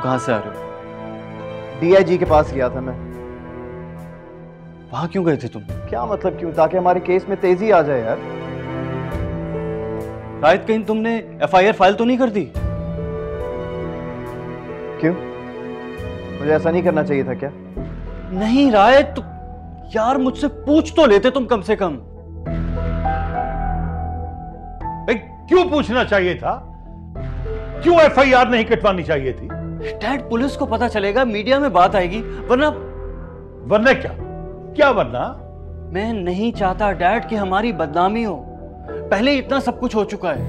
कहां से आ रहे हो? डीआईजी के पास गया था मैं। वहां क्यों गए थे तुम? क्या मतलब क्यों? ताकि हमारे केस में तेजी आ जाए यार। शायद कहीं तुमने एफआईआर फाइल तो नहीं कर दी? क्यों? मुझे ऐसा नहीं करना चाहिए था क्या? नहीं रायत, तो यार मुझसे पूछ तो लेते तुम कम से कम। क्यों पूछना चाहिए था? क्यों एफआईआर नहीं कटवानी चाहिए थी? डैड, पुलिस को पता चलेगा, मीडिया में बात आएगी, वरना। वरना क्या? क्या वरना? मैं नहीं चाहता डैड कि हमारी बदनामी हो। पहले इतना सब कुछ हो चुका है।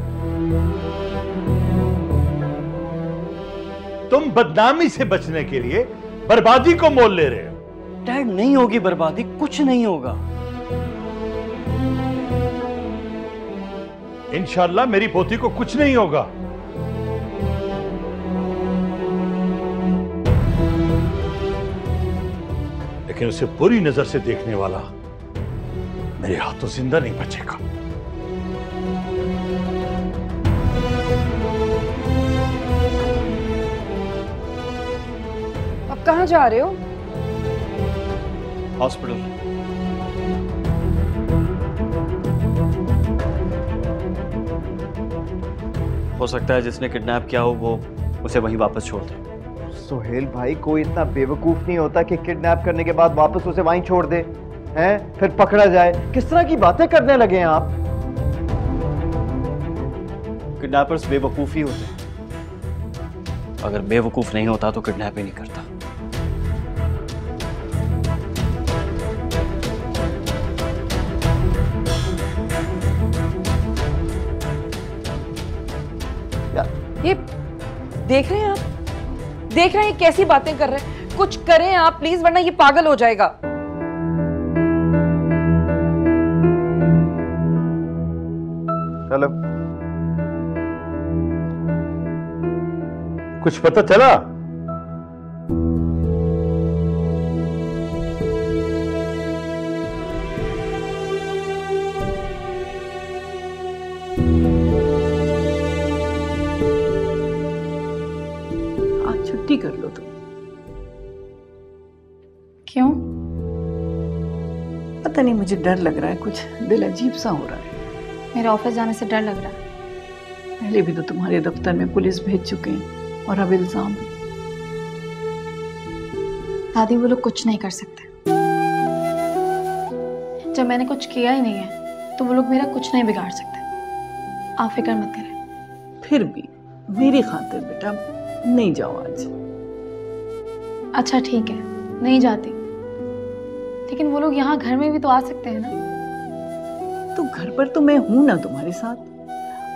तुम बदनामी से बचने के लिए बर्बादी को मोल ले रहे हो। डैड, नहीं होगी बर्बादी, कुछ नहीं होगा। इंशाल्लाह मेरी पोती को कुछ नहीं होगा। लेकिन उसे बुरी नजर से देखने वाला मेरे हाथों जिंदा नहीं बचेगा। अब कहां जा रहे हो? हॉस्पिटल। हो सकता है जिसने किडनैप किया हो वो उसे वहीं वापस छोड़ दे। सोहेल भाई, कोई इतना बेवकूफ नहीं होता कि किडनैप करने के बाद वापस उसे वहीं छोड़ दे, हैं? फिर पकड़ा जाए। किस तरह की बातें करने लगे हैं आप? किडनैपर्स बेवकूफ ही होते हैं। अगर बेवकूफ नहीं होता तो किडनैप ही नहीं करता। ये देख रहे हैं आप? देख रहे हैं कैसी बातें कर रहे हैं? कुछ करें आप प्लीज, वरना ये पागल हो जाएगा। चलो। कुछ पता चला? छुट्टी कर लो तुम। क्यों? पता नहीं, मुझे डर लग रहा है, कुछ दिल अजीब सा हो रहा है। मेरे ऑफिस जाने से डर लग रहा है। पहले भी तो तुम्हारे दफ्तर में पुलिस भेज चुके हैं और अब इल्जाम भी। दादी, वो लोग कुछ नहीं कर सकते। जब मैंने कुछ किया ही नहीं है तो वो लोग मेरा कुछ नहीं बिगाड़ सकते। आप फिक्र मत करें। फिर भी मेरी खातिर बेटा नहीं जाओ आज। अच्छा ठीक है, नहीं जाती, लेकिन वो लोग यहाँ घर में भी तो आ सकते हैं ना। तो घर पर तो मैं हूं ना तुम्हारे साथ,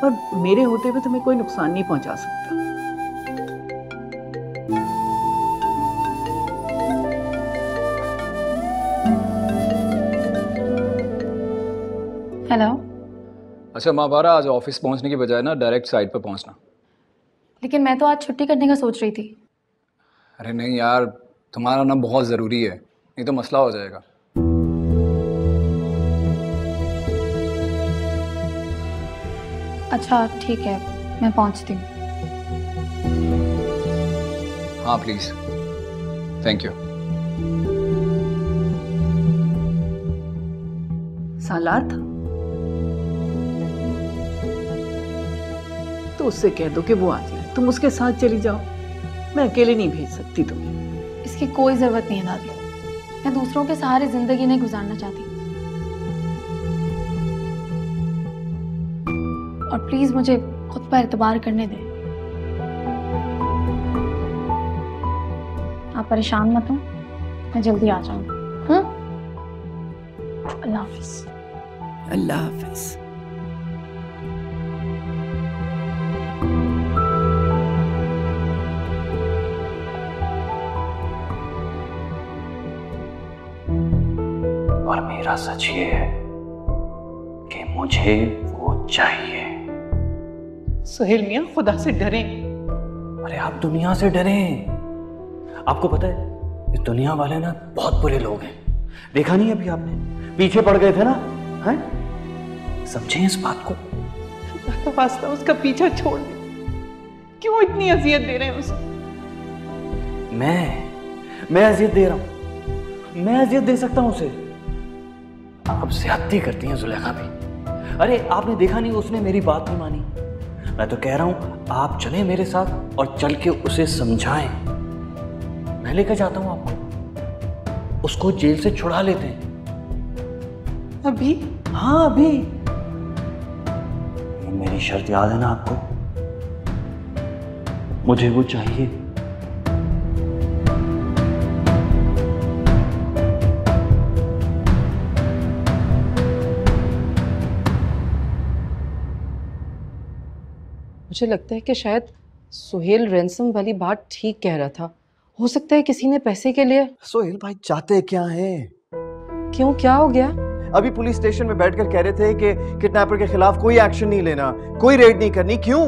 और मेरे होते हुए तुम्हें कोई नुकसान नहीं पहुंचा सकता। हेलो। अच्छा महाबारा, आज ऑफिस पहुंचने की बजाय ना डायरेक्ट साइट पर पहुंचना। लेकिन मैं तो आज छुट्टी करने का सोच रही थी। अरे नहीं यार, तुम्हारा ना बहुत ज़रूरी है, नहीं तो मसला हो जाएगा। अच्छा ठीक है, मैं पहुंचती हूँ। हाँ प्लीज़, थैंक यू। सालार था तो उससे कह दो कि वो आ जाए, तुम उसके साथ चली जाओ। मैं अकेले नहीं भेज सकती तुम्हें। इसकी कोई ज़रूरत नहीं है दादी, मैं दूसरों के सहारे ज़िंदगी नहीं गुजारना चाहती। और प्लीज़ मुझे खुद पर एतबार करने दें। आप परेशान मत हो, मैं जल्दी आ जाऊंगी। अल्लाह हाफिज़। अल्लाह हाफिज़। और मेरा सच ये है कि मुझे वो चाहिए। सोहेल मियां, खुदा से डरें। अरे आप दुनिया से डरें। आपको पता है इस दुनिया वाले ना बहुत बुरे लोग हैं। देखा नहीं अभी आपने, पीछे पड़ गए थे ना, हैं? समझे इस बात को। तो वास्ता उसका पीछा छोड़ दे। क्यों इतनी अजियत दे रहे हैं उसे? मैं अजियत दे रहा हूं? मैं अजियत दे सकता हूं उसे? आप ज्यादती करती हैं जुलेखा भी। अरे आपने देखा नहीं, उसने मेरी बात नहीं मानी। मैं तो कह रहा हूं आप चलें मेरे साथ और चल के उसे समझाएं। मैं लेकर जाता हूं आपको, उसको जेल से छुड़ा लेते हैं। अभी? हाँ अभी। मेरी शर्त याद है ना आपको? मुझे वो चाहिए। मुझे लगता है कि शायद सुहेल रैंसम वाली बात ठीक कह रहा था। हो सकता है किसी ने पैसे के लिए। सोहेल भाई चाहते क्या हैं? क्यों, क्या हो गया? अभी पुलिस स्टेशन में बैठकर कह रहे थे कि किडनैपर के खिलाफ कोई एक्शन नहीं लेना, कोई रेड नहीं करनी। क्यों?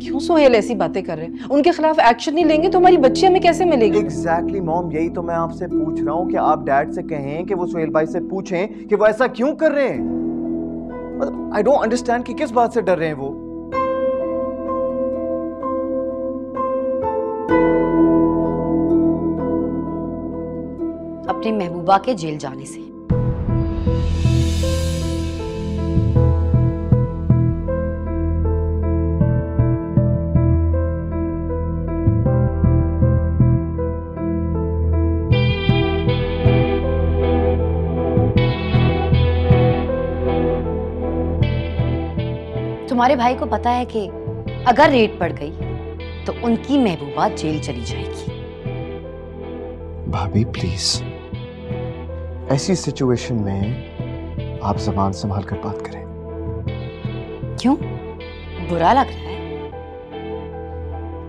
क्यों सुहेल ऐसी बातें कर रहे हैं? उनके खिलाफ एक्शन नहीं लेंगे तो हमारी बच्ची हमें कैसे मिलेगी? एग्जैक्टली मॉम, यही तो मैं आपसे पूछ रहा हूँ कि आप डैड से कहें कि वो सोहेल भाई से पूछें कि वो ऐसा क्यों कर रहे हैं। मतलब आई डोंट अंडरस्टैंड कि किस बात से डर रहे हैं वो। अपनी महबूबा के जेल जाने से। तुम्हारे भाई को पता है कि अगर रेड पड़ गई तो उनकी महबूबा जेल चली जाएगी। भाभी प्लीज, ऐसी सिचुएशन में आप जबान संभाल कर बात करें। क्यों, बुरा लग रहा है?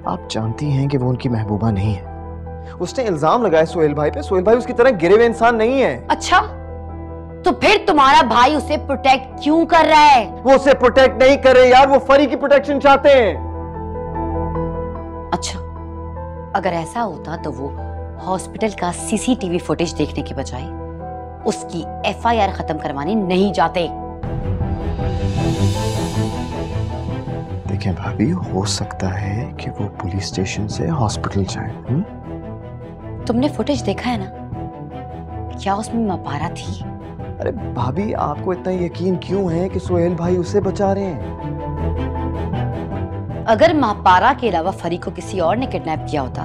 आप जानती हैं कि वो उनकी महबूबा नहीं है। उसने इल्जाम लगाया सोहेल भाई पे। सोहेल भाई उसकी तरह गिरे हुए इंसान नहीं है। अच्छा, तो फिर तुम्हारा भाई उसे प्रोटेक्ट क्यों कर रहा है? वो उसे प्रोटेक्ट नहीं कर रहे यार, वो फरी की प्रोटेक्शन चाहते हैं। अच्छा, अगर ऐसा होता तो वो हॉस्पिटल का सीसीटीवी फुटेज देखने के बजाय उसकी एफआईआर खत्म करवाने नहीं जाते। देखें भाभी, हो सकता है कि वो पुलिस स्टेशन से हॉस्पिटल जाए। तुमने फुटेज देखा है ना? क्या उसमें मपारा थी? अरे भाभी, आपको इतना यकीन क्यों है कि सोहेल भाई उसे बचा रहे हैं? अगर महापारा के अलावा फरी को किसी और ने किडनैप किया होता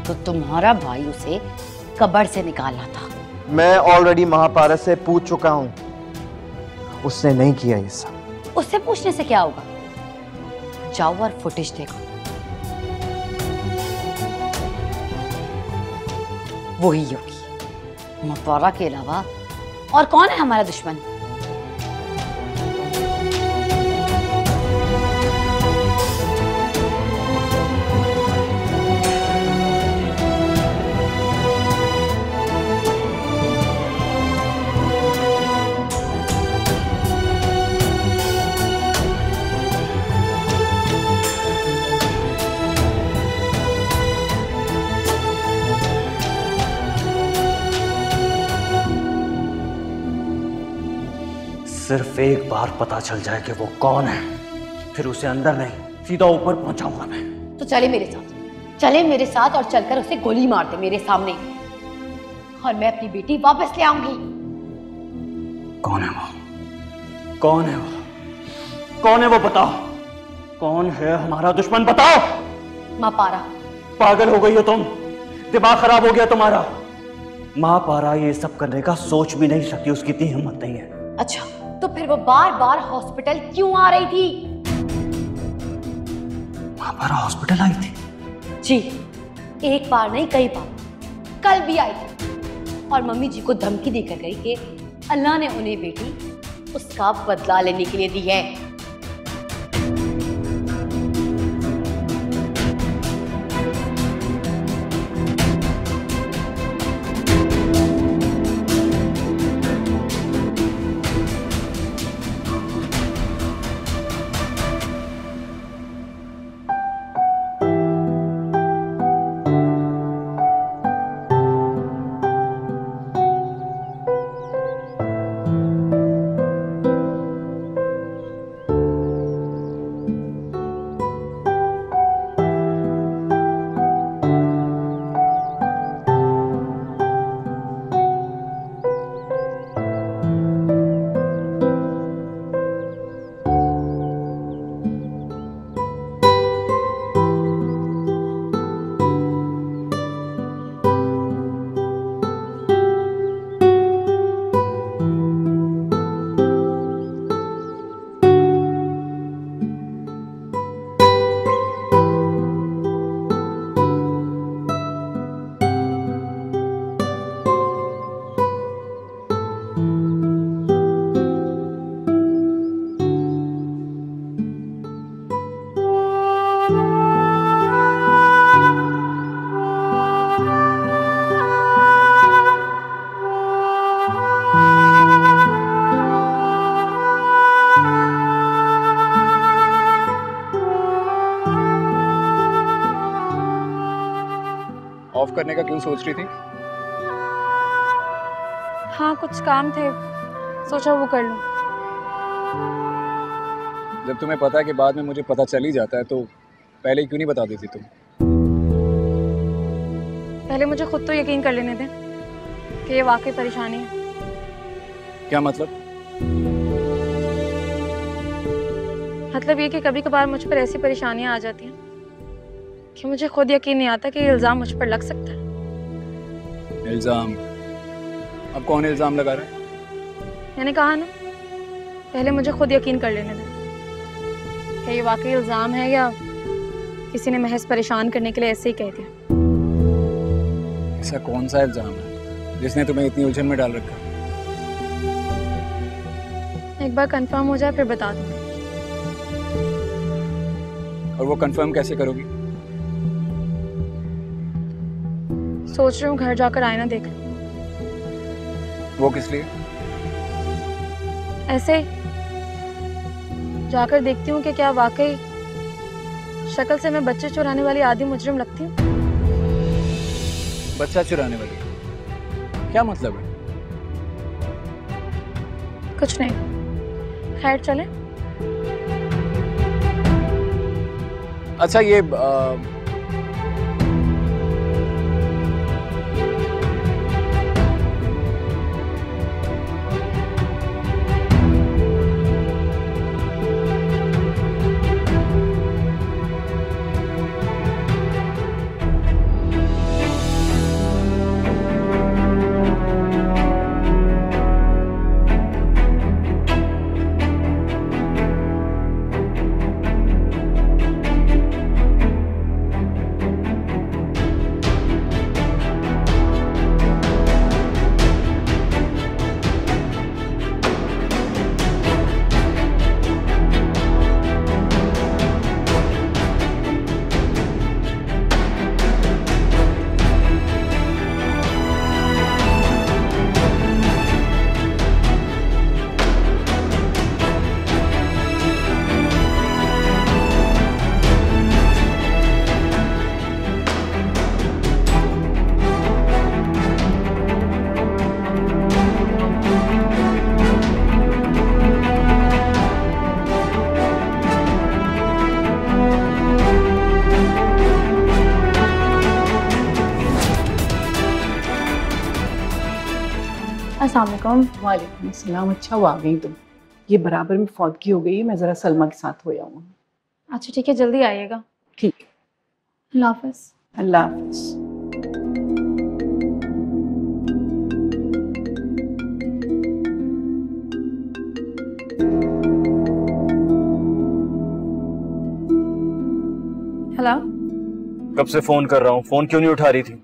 तो तुम्हारा भाई उसे कब्र से निकालना था। मैं ऑलरेडी महापारा से पूछ चुका हूं, उसने नहीं किया ये सब। उससे पूछने से क्या होगा? जाओ और फुटेज देखो। वही होगी। महापारा के अलावा और कौन है हमारा दुश्मन? सिर्फ एक बार पता चल जाए कि वो कौन है, फिर उसे अंदर नहीं सीधा ऊपर पहुंचाऊंगा मैं। तो चले मेरे साथ, चले मेरे साथ और चलकर उसे गोली मार दे मेरे सामने, और मैं अपनी बेटी वापस ले आऊंगी। कौन है वो? कौन है वो? कौन है वो? बताओ, कौन है हमारा दुश्मन? बताओ। महापारा। पागल हो गई हो तुम? दिमाग खराब हो गया तुम्हारा? महापारा ये सब करने का सोच भी नहीं सकती, उसकी इतनी हिम्मत नहीं है। अच्छा, तो फिर वो बार बार हॉस्पिटल क्यों आ रही थी? महापारा हॉस्पिटल आई थी? जी, एक बार नहीं कई बार। कल भी आई थी और मम्मी जी को धमकी देकर गई कि अल्लाह ने उन्हें बेटी उसका बदला लेने के लिए दी है। ऑफ करने का क्यों सोच रही थी? हाँ कुछ काम थे, सोचा वो कर लूं। जब तुम्हें पता है कि बाद में मुझे पता चल ही जाता है तो पहले ही क्यों नहीं बता देती तुम? पहले मुझे खुद तो यकीन कर लेने दें कि ये वाकई परेशानी है। क्या मतलब? मतलब ये कि कभी कभार मुझ पर ऐसी परेशानियां आ जाती हैं कि मुझे खुद यकीन नहीं आता कि ये इल्ज़ाम मुझ पर लग सकता है। इल्ज़ाम? अब कौन इल्ज़ाम लगा रहा है? मैंने कहा ना, पहले मुझे खुद यकीन कर लेने दें कि ये वाकई इल्ज़ाम है या किसी ने महज परेशान करने के लिए ऐसे ही कह दिया। ऐसा कौन सा इल्ज़ाम है जिसने तुम्हें इतनी उलझन में डाल रखा? एक बार कंफर्म हो जाए फिर बता दूंगी। और वो कंफर्म कैसे करोगी? सोच रही हूँ घर जाकर आईना देख लूं। वो किस लिए? ऐसे ही जाकर देखती हूँ कि क्या वाकई शक्ल से मैं बच्चे चुराने वाली आदि मुजरिम लगती हूँ। बच्चा चुराने वाली? क्या मतलब है? कुछ नहीं, खैर चले। अच्छा ये अस्सलाम वालेकुम। वालेकुम अस्सलाम। अच्छा हुआ आ गई तुम। ये बराबर में फौतगी हो गई है, मैं ज़रा सलमा के साथ हो आऊँ। अच्छा ठीक है, जल्दी आइएगा। ठीक है, अल्लाह हाफ़िज़। अल्लाह हाफ़िज़। हेलो। कब से फोन कर रहा हूँ, फोन क्यों नहीं उठा रही थी?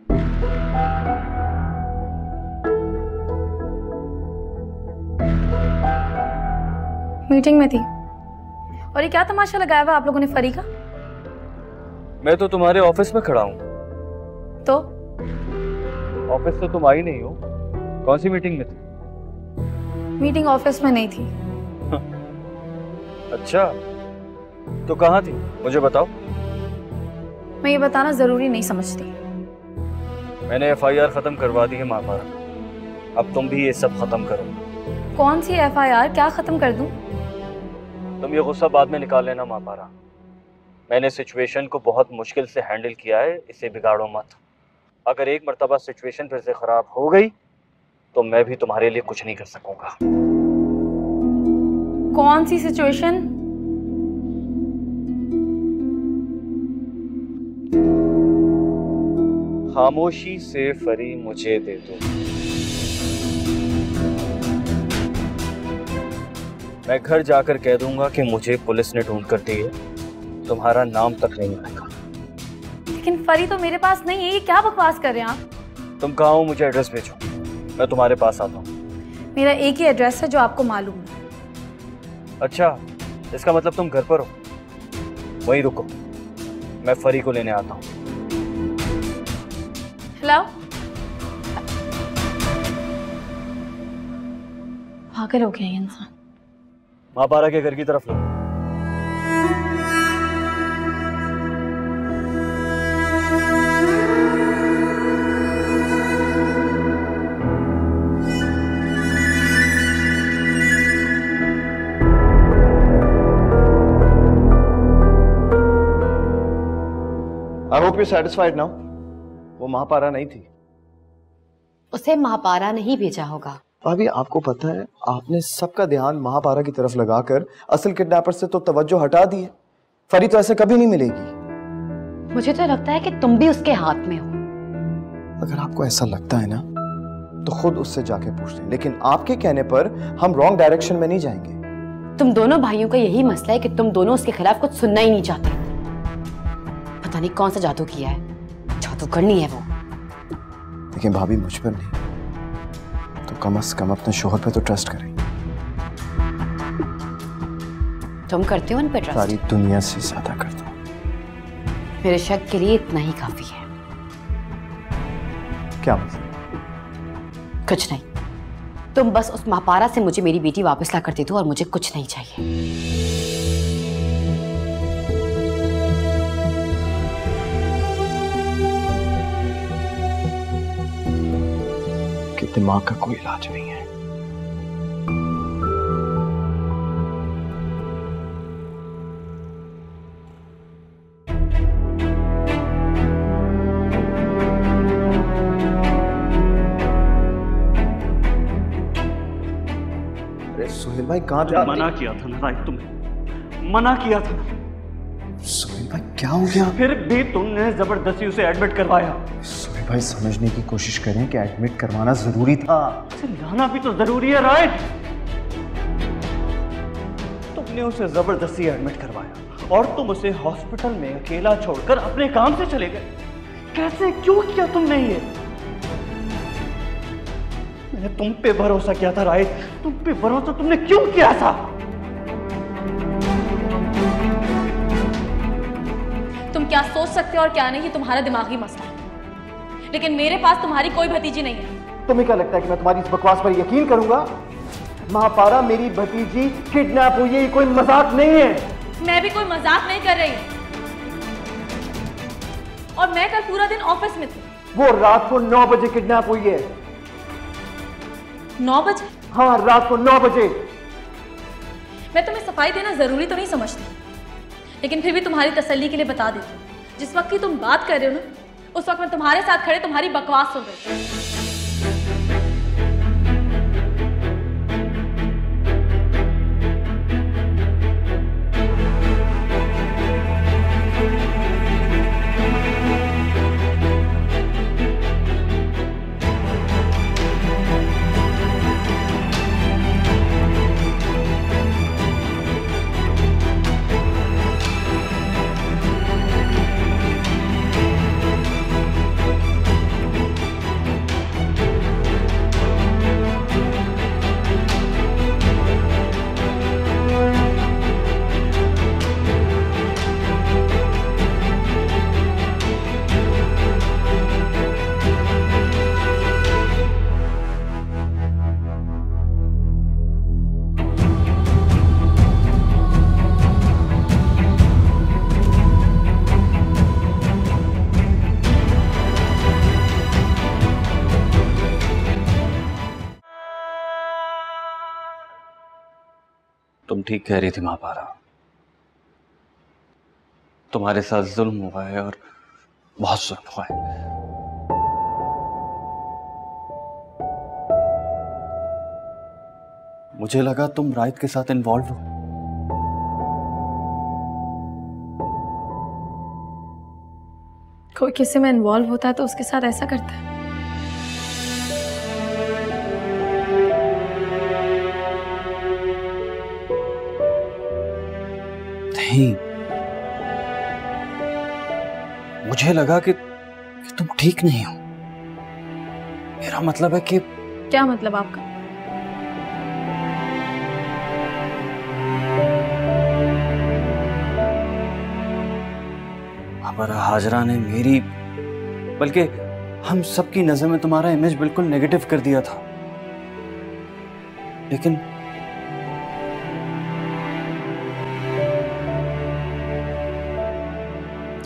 मीटिंग में थी। और ये क्या तमाशा लगाया हुआ आप लोगों ने फरी का? मैं तो तुम्हारे ऑफिस में खड़ा हूँ। तो ऑफिस से तुम आई नहीं हो, कौन सी मीटिंग में थी? मीटिंग ऑफिस में नहीं थी। अच्छा, तो कहाँ थी मुझे बताओ। मैं ये बताना जरूरी नहीं समझती। मैंने FIR खत्म करवा दी है मापारा, अब तुम भी ये सब खत्म करो। कौन सी FIR? क्या खत्म कर दूं? तुम ये गुस्सा बाद में निकाल लेना मापारा। मैंने सिचुएशन को बहुत मुश्किल से हैंडल किया है, इसे बिगाड़ो मत। अगर एक मर्तबा सिचुएशन फिर से खराब हो गई तो मैं भी तुम्हारे लिए कुछ नहीं कर सकूंगा। कौन सी सिचुएशन? खामोशी से फरी मुझे दे दो, मैं घर जाकर कह दूंगा कि मुझे पुलिस ने ढूंढ कर दी है, तुम्हारा नाम तक नहीं आएगा। लेकिन फरी तो मेरे पास नहीं है, ये क्या बकवास कर रहे हैं आप? तुम कहाँ हो, मुझे एड्रेस भेजो, मैं तुम्हारे पास आता हूँ। मेरा एक ही एड्रेस है जो आपको मालूम है। अच्छा, इसका मतलब तुम घर पर हो? वहीं रुको, मैं फरी को लेने आता हूँ। हेलो। पागल हो गया ये इंसान। मापारा के घर की तरफ लो। Hope you satisfied now. वो महापारा नहीं थी। उसे महापारा नहीं भेजा होगा। भाभी आपको पता है, आपने सबका ध्यान महापारा की तरफ लगाकर असल किडनैपर से तो तवज्जो हटा दी है। फरी तो ऐसे कभी नहीं मिलेगी। मुझे तो लगता है कि तुम भी उसके हाथ में हो। अगर आपको ऐसा लगता है ना तो खुद उससे जाके पूछ लें, लेकिन आपके कहने पर हम रॉन्ग डायरेक्शन में नहीं जाएंगे। तुम दोनों भाइयों का यही मसला है कि तुम दोनों उसके खिलाफ कुछ सुनना ही नहीं चाहते। पता नहीं कौन सा जादू किया है, जादूगरनी है वो। लेकिन भाभी मुझ पर नहीं तो कम से कम अपने शोहर पे तो ट्रस्ट करें। तुम करते हो उन पे ट्रस्ट? सारी दुनिया से ज्यादा करता हूँ। मेरे शक के लिए इतना ही काफी है। क्या मतलब? कुछ नहीं, तुम बस उस महापारा से मुझे मेरी बेटी वापस ला कर दे दो और मुझे कुछ नहीं चाहिए। कि दिमाग का कोई इलाज नहीं है। सोहेल भाई कहाँ? मना किया था ना राइट, तुम्हें मना किया था। सोहेल भाई क्या हो गया? फिर भी तुमने जबरदस्ती उसे एडमिट करवाया। सोहेल भाई समझने की कोशिश करें कि एडमिट करवाना जरूरी था। उसे लाना भी तो जरूरी है राइट। तुमने उसे जबरदस्ती एडमिट करवाया और तुम उसे हॉस्पिटल में अकेला छोड़कर अपने काम से चले गए। कैसे, क्यों किया तुमने ये? मैंने तुम पे भरोसा किया था राइट, तुम पे भरोसा तुमने क्यों किया था? तुम क्या सोच सकते हो और क्या नहीं, ये तुम्हारा दिमागी मसला है। लेकिन मेरे पास तुम्हारी कोई भतीजी नहीं है। तुम्हें क्या लगता है कि मैं तुम्हारी इस बकवास पर यकीन करूंगा? महापारा मेरी भतीजी किडनैप हुई है, ये कोई मजाक नहीं है। मैं भी कोई मजाक नहीं कर रही। और मैं कल पूरा दिन ऑफिस में थी। वो रात को 9 बजे किडनैप हुई है। 9 बजे? हाँ, रात को 9 बजे। मैं तुम्हें सफाई देना जरूरी तो नहीं समझती, लेकिन फिर भी तुम्हारी तसल्ली के लिए बता देती हूँ। जिस वक्त की तुम बात कर रहे हो ना, उस वक्त मैं तुम्हारे साथ खड़े तुम्हारी बकवास सुन रही थी। तुम ठीक कह रही थी महापारा, तुम्हारे साथ जुल्म हुआ है और बहुत जुल्म हुआ है। मुझे लगा तुम राइट के साथ इन्वॉल्व हो। कोई किसी में इन्वॉल्व होता है तो उसके साथ ऐसा करता है। नहीं, मुझे लगा कि तुम ठीक नहीं हो। मेरा मतलब है कि... क्या मतलब आपका? हमारा हाजरा ने मेरी, बल्कि हम सबकी नजर में तुम्हारा इमेज बिल्कुल नेगेटिव कर दिया था। लेकिन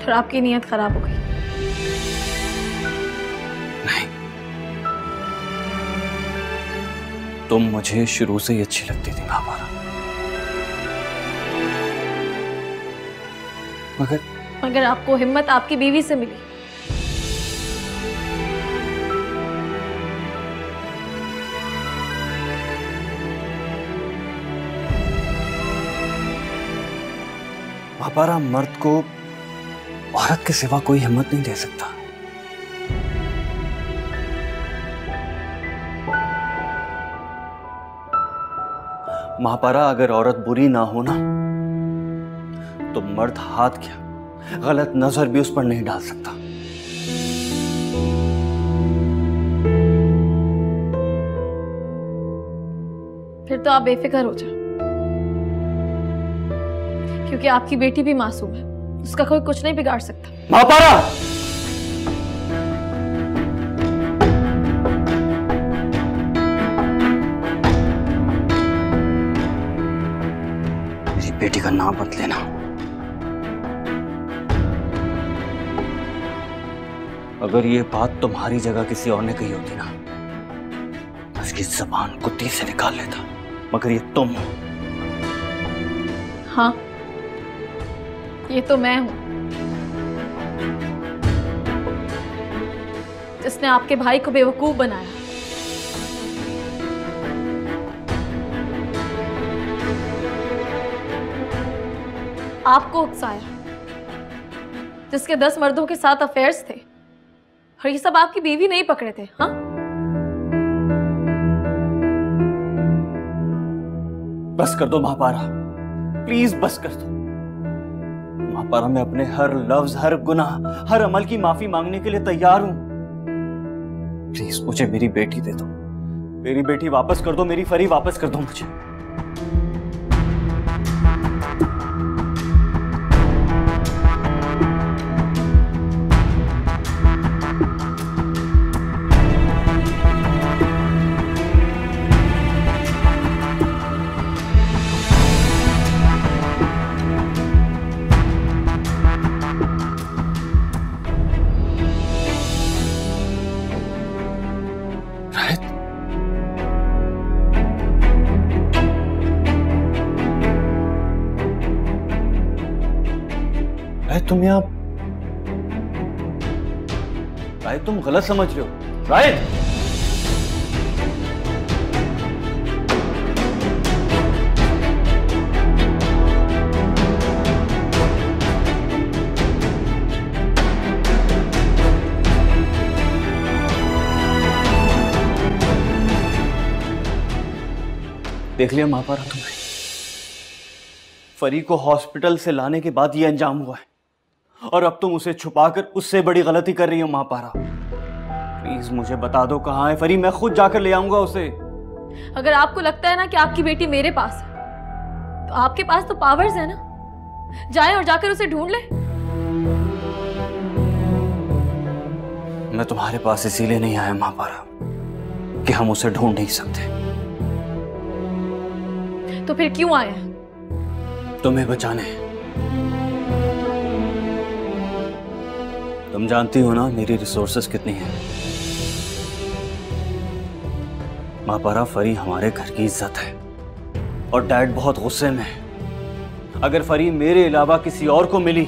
फिर आपकी नीयत खराब हो गई। नहीं, तुम मुझे शुरू से ही अच्छी लगती थी महापारा, मगर मगर आपको हिम्मत आपकी बीवी से मिली। महापारा, मर्द को औरत के सिवा कोई हिम्मत नहीं दे सकता। महापारा, अगर औरत बुरी ना हो ना तो मर्द हाथ क्या गलत नजर भी उस पर नहीं डाल सकता। फिर तो आप बेफिक्र हो जाओ, क्योंकि आपकी बेटी भी मासूम है, उसका कोई कुछ नहीं बिगाड़ सकता। महापारा, मेरी बेटी का नाम मत लेना। अगर ये बात तुम्हारी जगह किसी और ने कही होती ना तो उसकी जबान कुत्ती से निकाल लेता, मगर ये तुम हो। हाँ, ये तो मैं हूं जिसने आपके भाई को बेवकूफ बनाया। आपको उकसाया, जिसके 10 मर्दों के साथ अफेयर्स थे, और ये सब आपकी बीवी नहीं पकड़े थे। हाँ, बस कर दो महापारा, प्लीज बस कर दो। महापारा, मैं अपने हर लफ्ज, हर गुनाह, हर अमल की माफी मांगने के लिए तैयार हूं। प्लीज मुझे मेरी बेटी दे दो, मेरी बेटी वापस कर दो, मेरी फरी वापस कर दो मुझे। तुम यहाँ राहित, तुम गलत समझ रहे हो। राहित, देख लिया महापारा तुमने, फरी को हॉस्पिटल से लाने के बाद ये अंजाम हुआ है, और अब तुम उसे छुपाकर उससे बड़ी गलती कर रही हो। महापारा, प्लीज मुझे बता दो कहाँ है फरी, मैं खुद जाकर ले आऊंगा उसे। अगर आपको लगता है ना कि आपकी बेटी मेरे पास है, तो आपके पास तो पावर्स है ना, जाएं और जाकर उसे ढूंढ ले। मैं तुम्हारे पास इसीलिए नहीं आया महापारा कि हम उसे ढूंढ नहीं सकते। तो फिर क्यों आए हैं? तुम्हें बचाने। तुम जानती हो ना मेरी रिसोर्सेस कितनी हैं। महापारा, फरी हमारे घर की इज्जत है और डैड बहुत गुस्से में है। अगर फरी मेरे अलावा किसी और को मिली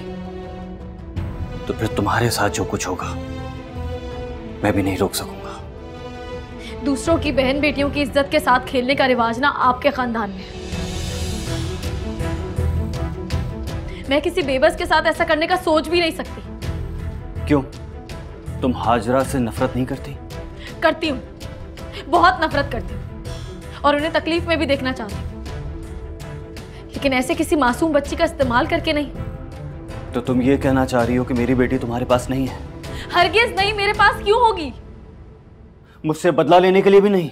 तो फिर तुम्हारे साथ जो कुछ होगा मैं भी नहीं रोक सकूंगा। दूसरों की बहन बेटियों की इज्जत के साथ खेलने का रिवाज ना आपके खानदान में है। मैं किसी बेबस के साथ ऐसा करने का सोच भी नहीं सकती। क्यों? तुम हाजरा से नफरत नहीं करती? करती हूँ, बहुत नफरत करती हूँ, और उन्हें तकलीफ में भी देखना चाहती हूँ, लेकिन ऐसे किसी मासूम बच्ची का इस्तेमाल करके नहीं। तो तुम ये कहना चाह रही हो कि मेरी बेटी तुम्हारे पास नहीं है? हरगिज नहीं, मेरे पास क्यों होगी? मुझसे बदला लेने के लिए भी नहीं?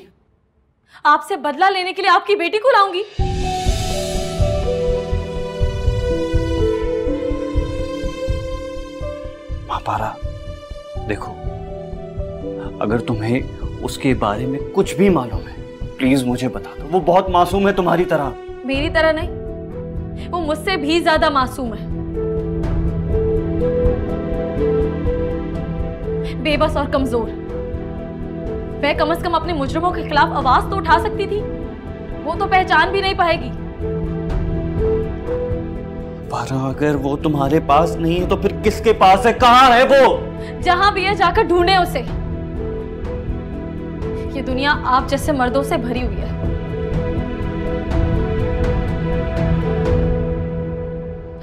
आपसे बदला लेने के लिए आपकी बेटी को लाऊंगी? महापारा, देखो, अगर तुम्हें उसके बारे में कुछ भी मालूम है प्लीज मुझे बता दो। वो बहुत मासूम है तुम्हारी तरह। मेरी तरह नहीं, वो मुझसे भी ज्यादा मासूम है, बेबस और कमजोर। मैं कम से कम अपने मुजरिमों के खिलाफ आवाज तो उठा सकती थी, वो तो पहचान भी नहीं पाएगी। महापारा, अगर वो तुम्हारे पास नहीं है तो फिर किसके पास है? कहाँ है वो? जहां भी है जाकर ढूंढे उसे। ये दुनिया आप जैसे मर्दों से भरी हुई है।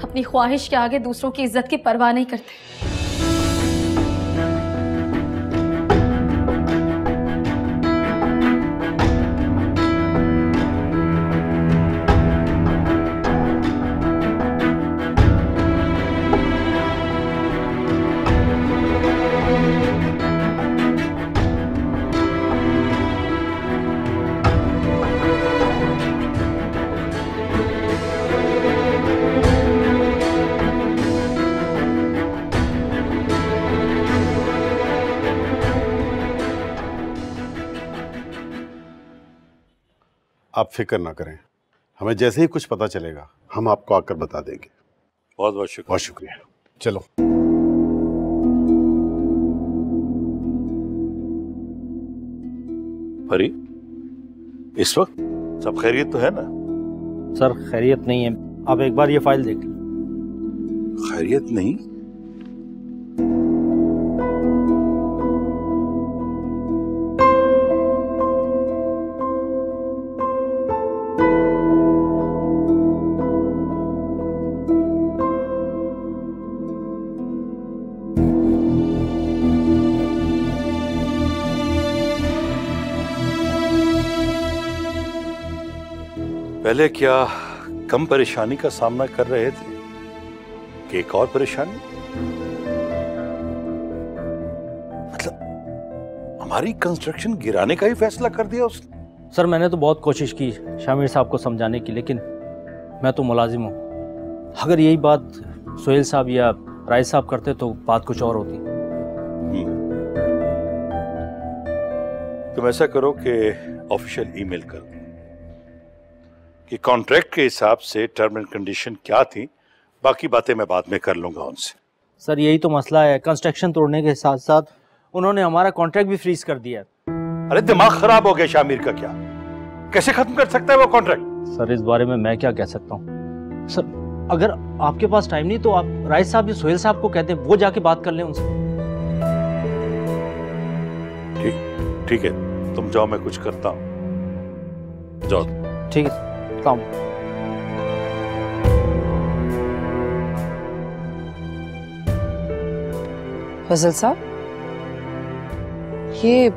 अपनी ख्वाहिश के आगे दूसरों की इज्जत की परवाह नहीं करते। आप फिक्र ना करें, हमें जैसे ही कुछ पता चलेगा हम आपको आकर बता देंगे। बहुत बहुत शुक्रिया। बहुत शुक्रिया। चलो। परी, इस वक्त सब खैरियत तो है ना? सर खैरियत नहीं है, आप एक बार ये फाइल देख लीजिए। खैरियत नहीं? पहले क्या कम परेशानी का सामना कर रहे थे कि एक और परेशानी? मतलब हमारी कंस्ट्रक्शन गिराने का ही फैसला कर दिया उसने? सर मैंने तो बहुत कोशिश की शामिर साहब को समझाने की, लेकिन मैं तो मुलाजिम हूँ। अगर यही बात सोहेल साहब या राय साहब करते तो बात कुछ और होती। तुम ऐसा करो कि ऑफिशियल ईमेल कर दो कि कॉन्ट्रैक्ट के हिसाब से टर्म एंड कंडीशन क्या थी, बाकी बातें मैं बाद में कर लूंगा उनसे। सर यही तो मसला है, कंस्ट्रक्शन तोड़ने के साथ साथ उन्होंने हमारा कॉन्ट्रैक्ट भी फ्रीज कर दिया। अरे दिमाग खराब हो गया शामिर का क्या? कैसे खत्म कर सकता है वो कॉन्ट्रैक्ट? सर इस बारे में मैं क्या कह सकता हूँ। सर अगर आपके पास टाइम नहीं तो आप राय साहब या सोहेल साहब को कहते हैं, वो जाके बात कर लें उनसे। ठीक है, तुम जाओ, मैं कुछ करता हूँ। जाओ। ठीक है। फजल साहब, ये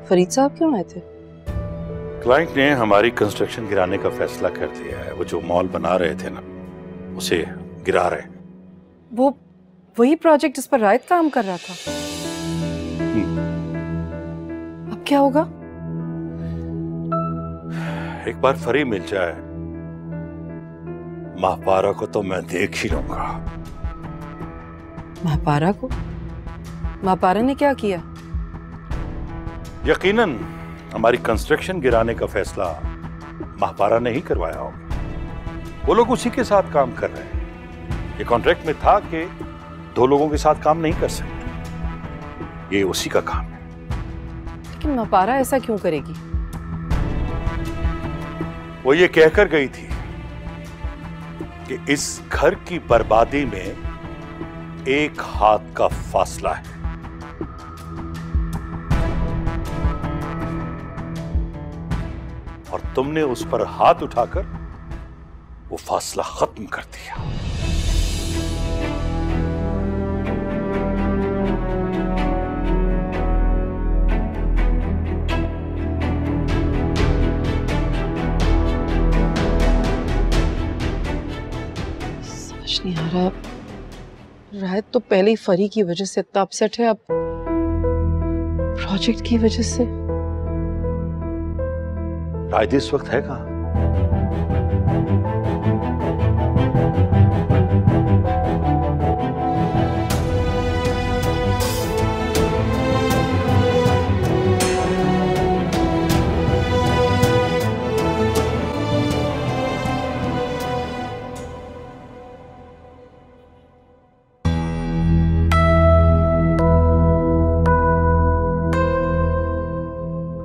फरीद साहब क्यों आए थे? क्लाइंट ने हमारी कंस्ट्रक्शन गिराने का फैसला कर दिया है। वो जो मॉल बना रहे थे ना, उसे गिरा रहे। वो वही प्रोजेक्ट जिस पर रायत काम कर रहा था। अब क्या होगा? एक बार फरी मिल जाए महापारा को तो मैं देख ही लूंगा। महापारा को? महापारा ने क्या किया? यकीनन हमारी कंस्ट्रक्शन गिराने का फैसला महापारा ने ही करवाया होगा। वो लोग उसी के साथ काम कर रहे हैं। ये कॉन्ट्रैक्ट में था कि 2 लोगों के साथ काम नहीं कर सकते, ये उसी का काम है। लेकिन महापारा ऐसा क्यों करेगी? वो ये कहकर गई थी कि इस घर की बर्बादी में एक हाथ का फासला है। और तुमने उस पर हाथ उठाकर वो फासला खत्म कर दिया। नहीं आ रहा, रायत तो पहले ही फरी की वजह से इतना अपसेट है, अब प्रोजेक्ट की वजह से। रायत इस वक्त है कहाँ?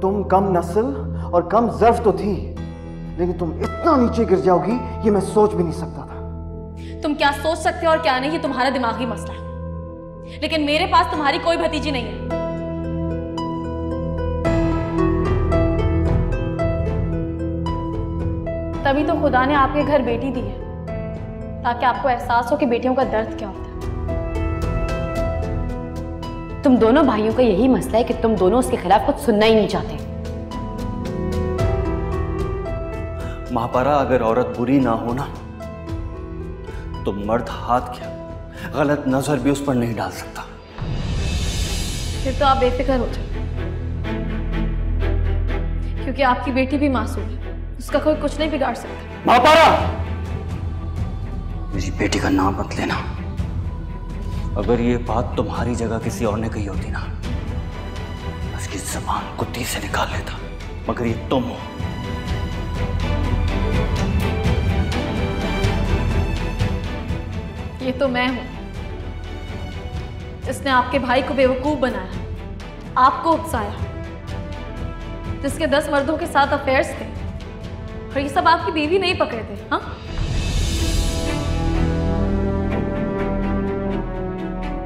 तुम कम नस्ल और कम ज़र्फ तो थी, लेकिन तुम इतना नीचे गिर जाओगी ये मैं सोच भी नहीं सकता था। क्या सोच सकते हो और क्या नहीं, ये तुम्हारा दिमागी मसला है, लेकिन मेरे पास तुम्हारी कोई भतीजी नहीं है। तभी तो खुदा ने आपके घर बेटी दी है, ताकि आपको एहसास हो कि बेटियों का दर्द क्या होता है। तुम दोनों भाइयों का यही मसला है कि तुम दोनों उसके खिलाफ कुछ सुनना ही नहीं चाहते। महापारा, अगर औरत बुरी ना हो ना तो मर्द हाथ क्या गलत नजर भी उस पर नहीं डाल सकता। फिर तो आप बेफिक्र हो जाओ, क्योंकि आपकी बेटी भी मासूम है, उसका कोई कुछ नहीं बिगाड़ सकता। महापारा, मेरी बेटी का नाम मत लेना। अगर ये बात तुम्हारी जगह किसी और ने कही होती ना, उसकी जबान कुत्ती से निकाल लेता, मगर ये तुम हो। ये तो मैं हूं जिसने आपके भाई को बेवकूफ बनाया, आपको उकसाया, जिसके 10 मर्दों के साथ अफेयर्स थे, और ये सब आपकी बीवी नहीं पकड़े थे। हाँ,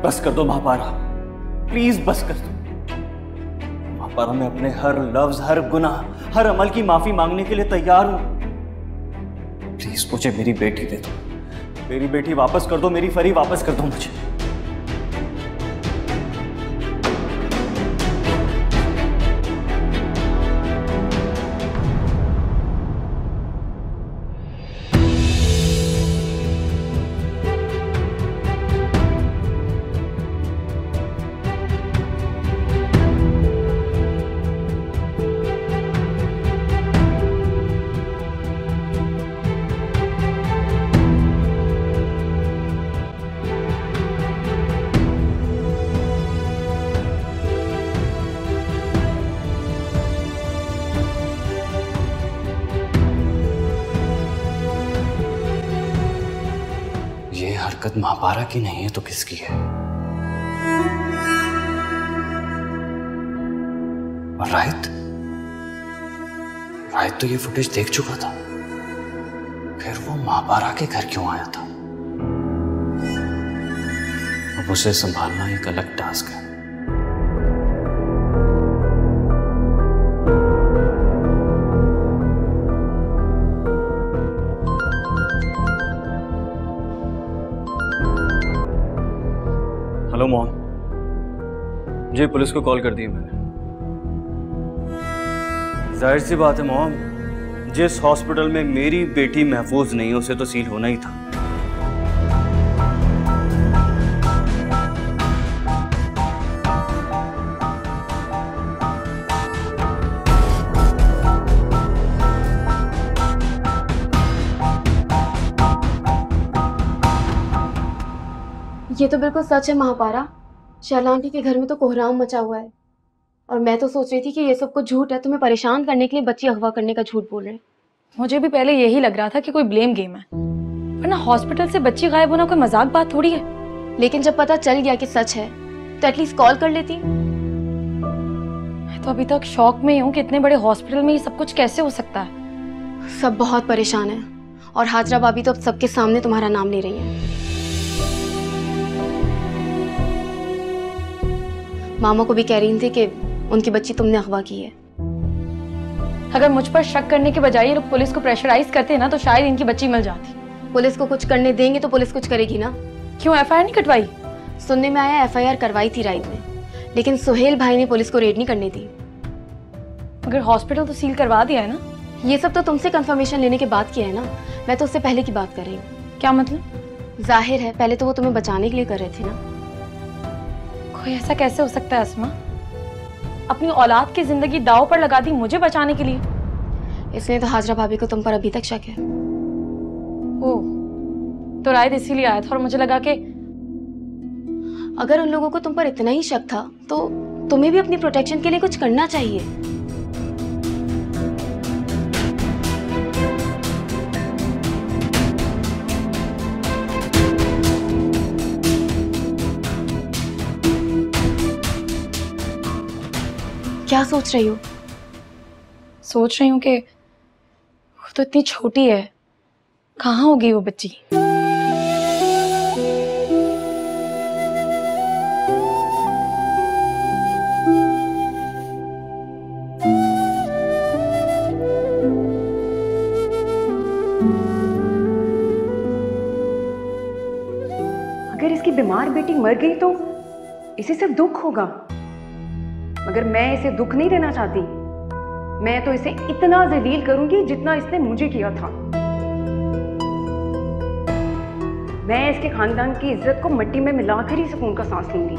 बस कर दो महापारा, प्लीज बस कर दो। महापारा, मैं अपने हर लफ्ज, हर गुनाह, हर अमल की माफी मांगने के लिए तैयार हूं। प्लीज मुझे मेरी बेटी दे दो, मेरी बेटी वापस कर दो, मेरी फरी वापस कर दो मुझे। हरकत महापारा की नहीं है तो किसकी है? और राहित तो ये फुटेज देख चुका था, फिर वो महापारा के घर क्यों आया था? अब उसे संभालना एक अलग टास्क है। हेलो मोहन जी, पुलिस को कॉल कर दी मैंने। जाहिर सी बात है मोहन, जिस हॉस्पिटल में मेरी बेटी महफूज नहीं, उसे तो सील होना ही था। ये तो बिल्कुल सच है महापारा। शैला आंटी के घर में तो कोहराम मचा हुआ है, और मैं तो सोच रही थी कि ये सब कुछ झूठ है, तुम्हें परेशान करने के लिए बच्ची अगवा करने का झूठ बोल रहे हैं। मुझे भी पहले यही लग रहा था कि कोई ब्लेम गेम है, वरना हॉस्पिटल से बच्ची गायब होना कोई मजाक बात थोड़ी है। लेकिन जब पता चल गया कि सच है तो एटलीस्ट कॉल कर लेती। मैं तो अभी तक शॉक में ही हूँ कि इतने बड़े हॉस्पिटल में ये सब कुछ कैसे हो सकता है। सब बहुत परेशान है, और हाजरा भाभी तो अब सबके सामने तुम्हारा नाम ले रही है। मामा को भी कह रही थी कि उनकी बच्ची तुमने अगवा की है। अगर मुझ पर शक करने के बजाय ये लोग पुलिस को प्रेशराइज करते ना, तो शायद इनकी बच्ची मिल जाती। पुलिस को कुछ करने देंगे तो पुलिस कुछ करेगी ना। क्यों एफआईआर नहीं कटवाई? सुनने में आया एफआईआर करवाई थी राइड में, लेकिन सुहेल भाई ने पुलिस को रेड नहीं करने दी। अगर हॉस्पिटल तो सील करवा दिया है ना। ये सब तो तुमसे कंफर्मेशन लेने के बाद किया है ना, मैं तो उससे पहले की बात कर रही हूँ। क्या मतलब? जाहिर है पहले तो वो तुम्हें बचाने के लिए कर रहे थे ना। कोई ऐसा कैसे हो सकता है अस्मा? अपनी औलाद की जिंदगी दांव पर लगा दी मुझे बचाने के लिए। इसलिए तो हाजरा भाभी को तुम पर अभी तक शक है। ओ, तो रायद इसीलिए आया था, और मुझे लगा कि अगर उन लोगों को तुम पर इतना ही शक था तो तुम्हें भी अपनी प्रोटेक्शन के लिए कुछ करना चाहिए। क्या सोच रही हो? सोच रही हूँ कि वो तो इतनी छोटी है, कहाँ होगी वो बच्ची? बीमार बेटी मर गई तो इसे सिर्फ दुख होगा, मगर मैं इसे दुख नहीं देना चाहती। मैं तो इसे इतना जलील करूंगी जितना इसने मुझे किया था। मैं इसके खानदान की इज्जत को मिट्टी में मिलाकर ही सुकून का सांस लूंगी।